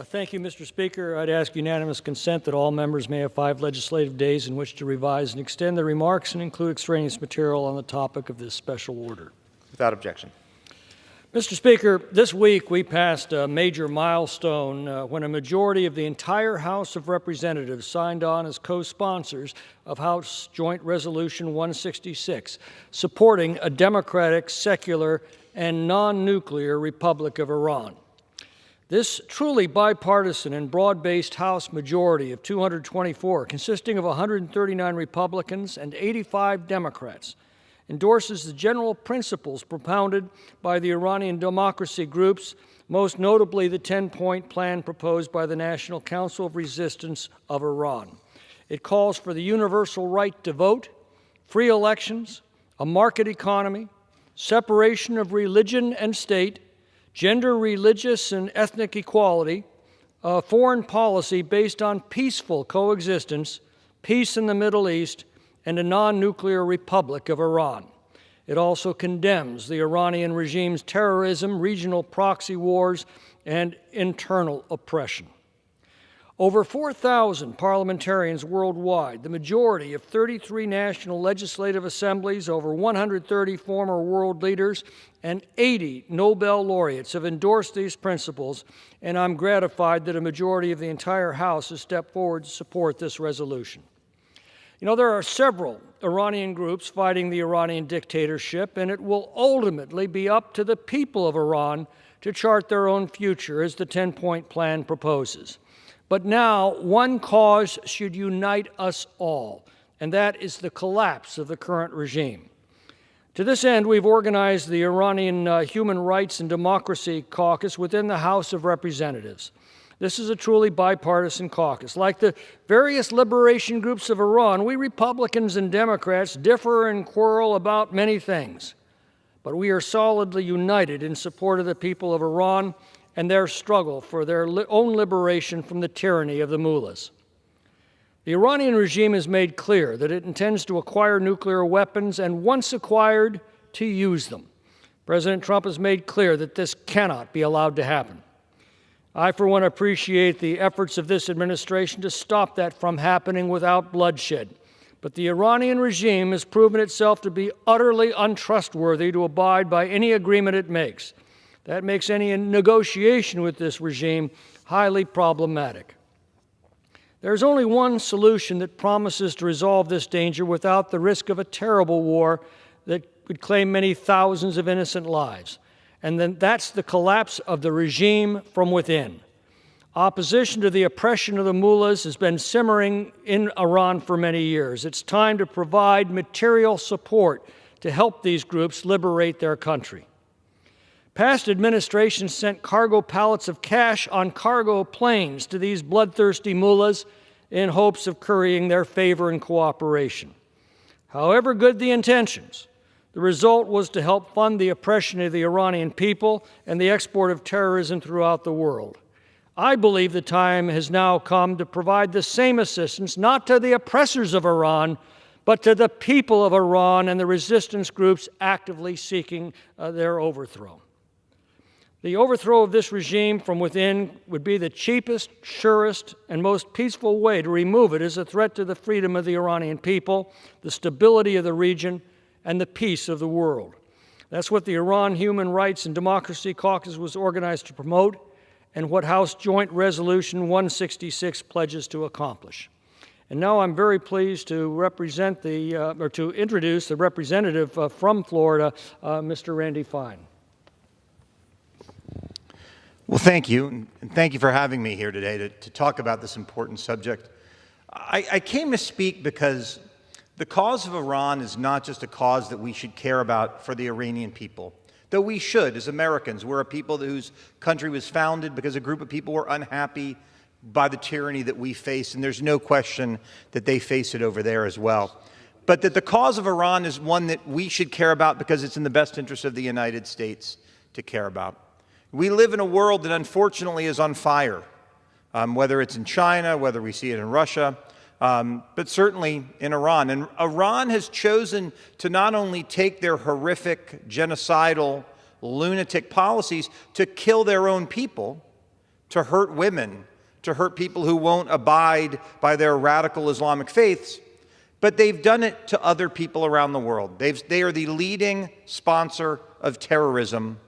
Thank you, Mr. Speaker. I'd ask unanimous consent that all members may have 5 legislative days in which to revise and extend their remarks and include extraneous material on the topic of this special order. Without objection. Mr. Speaker, this week we passed a major milestone when a majority of the entire House of Representatives signed on as co-sponsors of House Joint Resolution 166, supporting a democratic, secular, and non-nuclear Republic of Iran. This truly bipartisan and broad-based House majority of 224, consisting of 139 Republicans and 85 Democrats, endorses the general principles propounded by the Iranian democracy groups, most notably the 10-point plan proposed by the National Council of Resistance of Iran. It calls for the universal right to vote, free elections, a market economy, separation of religion and state, gender, religious, and ethnic equality, a foreign policy based on peaceful coexistence, peace in the Middle East, and a non-nuclear Republic of Iran. It also condemns the Iranian regime's terrorism, regional proxy wars, and internal oppression. Over 4,000 parliamentarians worldwide, the majority of 33 national legislative assemblies, over 130 former world leaders, and 80 Nobel laureates have endorsed these principles, and I'm gratified that a majority of the entire House has stepped forward to support this resolution. You know, there are several Iranian groups fighting the Iranian dictatorship, and it will ultimately be up to the people of Iran to chart their own future, as the 10-point plan proposes. But now, one cause should unite us all, and that is the collapse of the current regime. To this end, we've organized the Iranian Human Rights and Democracy Caucus within the House of Representatives. This is a truly bipartisan caucus. Like the various liberation groups of Iran, we Republicans and Democrats differ and quarrel about many things, but we are solidly united in support of the people of Iran and their struggle for their own liberation from the tyranny of the mullahs. The Iranian regime has made clear that it intends to acquire nuclear weapons and, once acquired, to use them. President Trump has made clear that this cannot be allowed to happen. I, for one, appreciate the efforts of this administration to stop that from happening without bloodshed. But the Iranian regime has proven itself to be utterly untrustworthy to abide by any agreement it makes. That makes any negotiation with this regime highly problematic. There's only one solution that promises to resolve this danger without the risk of a terrible war that would claim many thousands of innocent lives. And then that's the collapse of the regime from within. Opposition to the oppression of the mullahs has been simmering in Iran for many years. It's time to provide material support to help these groups liberate their country. Past administrations sent cargo pallets of cash on cargo planes to these bloodthirsty mullahs in hopes of currying their favor and cooperation. However good the intentions, the result was to help fund the oppression of the Iranian people and the export of terrorism throughout the world. I believe the time has now come to provide the same assistance, not to the oppressors of Iran, but to the people of Iran and the resistance groups actively seeking their overthrow. The overthrow of this regime from within would be the cheapest, surest, and most peaceful way to remove it as a threat to the freedom of the Iranian people, the stability of the region, and the peace of the world. That's what the Iran Human Rights and Democracy Caucus was organized to promote, and what House Joint Resolution 166 pledges to accomplish. And now I'm very pleased to represent to introduce the representative from Florida, Mr. Randy Fine. Well, thank you, and thank you for having me here today to talk about this important subject. I came to speak because the cause of Iran is not just a cause that we should care about for the Iranian people, though we should as Americans. We're a people whose country was founded because a group of people were unhappy by the tyranny that we face, and there's no question that they face it over there as well. But that the cause of Iran is one that we should care about because it's in the best interest of the United States to care about. We live in a world that unfortunately is on fire, whether it's in China, whether we see it in Russia, but certainly in Iran. And Iran has chosen to not only take their horrific, genocidal, lunatic policies to kill their own people, to hurt women, to hurt people who won't abide by their radical Islamic faiths, but they've done it to other people around the world. They are the leading sponsor of terrorism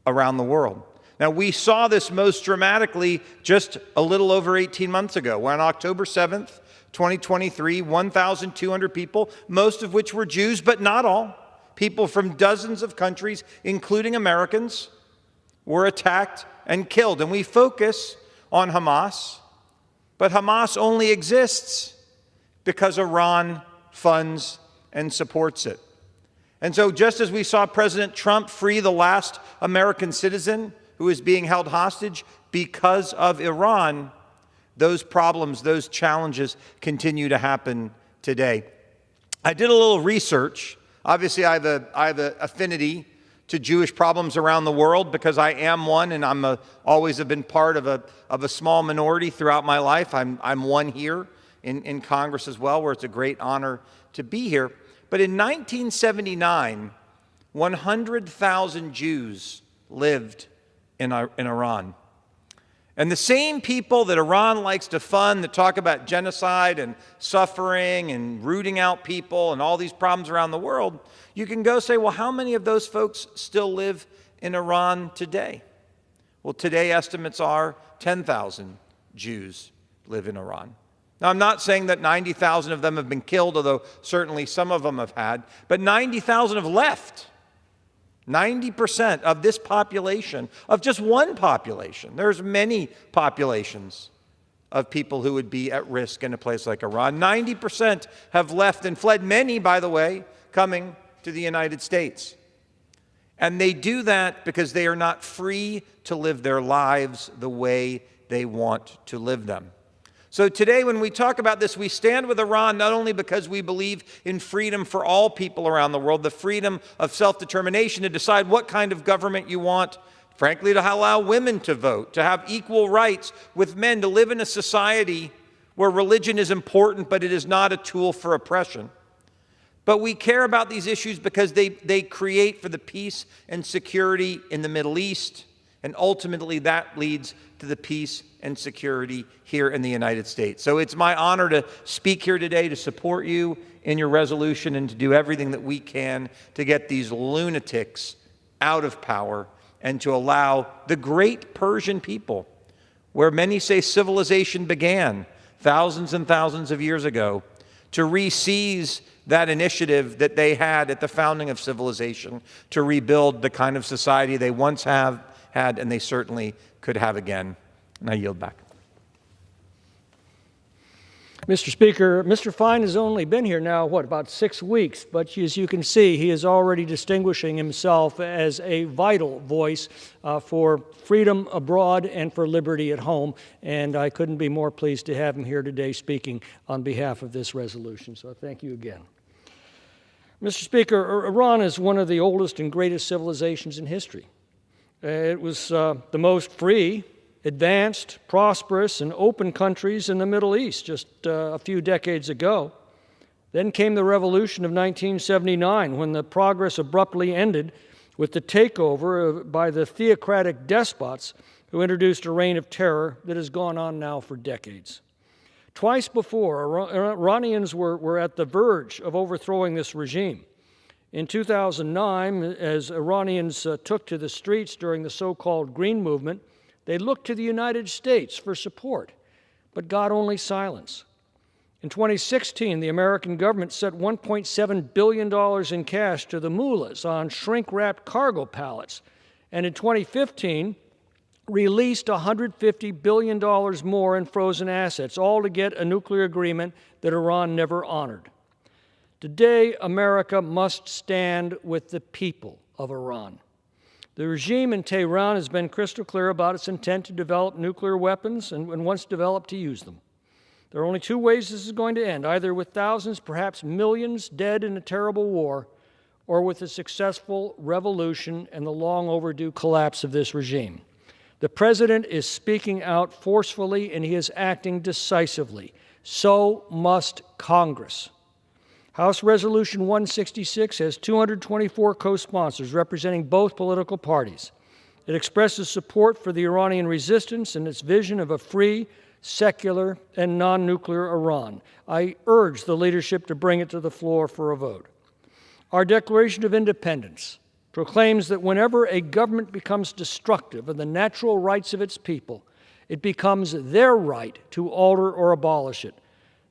around the world. Now, we saw this most dramatically just a little over 18 months ago, when on October 7th, 2023, 1,200 people, most of which were Jews, but not all, people from dozens of countries, including Americans, were attacked and killed. And we focus on Hamas, but Hamas only exists because Iran funds and supports it. And so just as we saw President Trump free the last American citizen who is being held hostage because of Iran, those problems, those challenges continue to happen today. I did a little research. Obviously, I have an affinity to Jewish problems around the world because I am one, and always have been part of a small minority throughout my life. I'm one here in Congress as well, where it's a great honor to be here. But in 1979, 100,000 Jews lived in Iran. And the same people that Iran likes to fund, that talk about genocide and suffering and rooting out people and all these problems around the world, you can go say, well, how many of those folks still live in Iran today? Well, today estimates are 10,000 Jews live in Iran. Now, I'm not saying that 90,000 of them have been killed, although certainly some of them have had, but 90,000 have left. 90% of this population, of just one population, there's many populations of people who would be at risk in a place like Iran. 90% have left and fled, many, by the way, coming to the United States. And they do that because they are not free to live their lives the way they want to live them. So today, when we talk about this, we stand with Iran not only because we believe in freedom for all people around the world, the freedom of self-determination to decide what kind of government you want, frankly, to allow women to vote, to have equal rights with men, to live in a society where religion is important, but it is not a tool for oppression. But we care about these issues because they create for the peace and security in the Middle East, and ultimately that leads to the peace and security here in the United States. So it's my honor to speak here today to support you in your resolution and to do everything that we can to get these lunatics out of power and to allow the great Persian people, where many say civilization began thousands and thousands of years ago, to re-seize that initiative that they had at the founding of civilization to rebuild the kind of society they once had and they certainly could have again. And I yield back. Mr. Speaker, Mr. Fine has only been here now, about 6 weeks, but as you can see, he is already distinguishing himself as a vital voice for freedom abroad and for liberty at home, and I couldn't be more pleased to have him here today speaking on behalf of this resolution, so thank you again. Mr. Speaker, Iran is one of the oldest and greatest civilizations in history. It was the most free, advanced, prosperous, and open countries in the Middle East just a few decades ago. Then came the revolution of 1979, when the progress abruptly ended with the takeover by the theocratic despots who introduced a reign of terror that has gone on now for decades. Twice before, Iranians were at the verge of overthrowing this regime. In 2009, as Iranians took to the streets during the so-called Green Movement, they looked to the United States for support, but got only silence. In 2016, the American government sent $1.7 billion in cash to the mullahs on shrink-wrapped cargo pallets, and in 2015, released $150 billion more in frozen assets, all to get a nuclear agreement that Iran never honored. Today, America must stand with the people of Iran. The regime in Tehran has been crystal clear about its intent to develop nuclear weapons and once developed, to use them. There are only two ways this is going to end, either with thousands, perhaps millions, dead in a terrible war, or with a successful revolution and the long overdue collapse of this regime. The President is speaking out forcefully and he is acting decisively. So must Congress. House Resolution 166 has 224 co-sponsors representing both political parties. It expresses support for the Iranian resistance and its vision of a free, secular, and non-nuclear Iran. I urge the leadership to bring it to the floor for a vote. Our Declaration of Independence proclaims that whenever a government becomes destructive of the natural rights of its people, it becomes their right to alter or abolish it.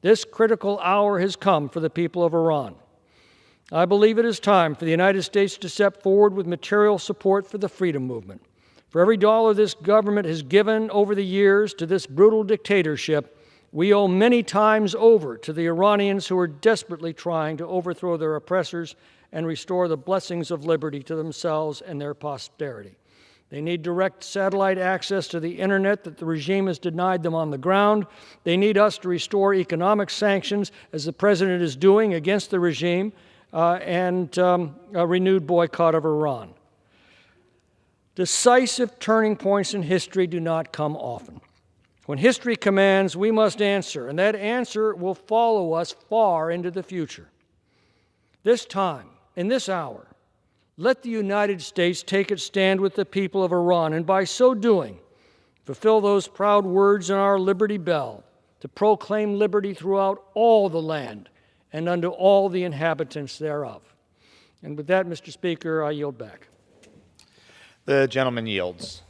This critical hour has come for the people of Iran. I believe it is time for the United States to step forward with material support for the freedom movement. For every dollar this government has given over the years to this brutal dictatorship, we owe many times over to the Iranians who are desperately trying to overthrow their oppressors and restore the blessings of liberty to themselves and their posterity. They need direct satellite access to the internet that the regime has denied them on the ground. They need us to restore economic sanctions, as the president is doing against the regime, and a renewed boycott of Iran. Decisive turning points in history do not come often. When history commands, we must answer, and that answer will follow us far into the future. This time, in this hour, let the United States take its stand with the people of Iran, and by so doing, fulfill those proud words in our Liberty Bell to proclaim liberty throughout all the land and unto all the inhabitants thereof. And with that, Mr. Speaker, I yield back. The gentleman yields.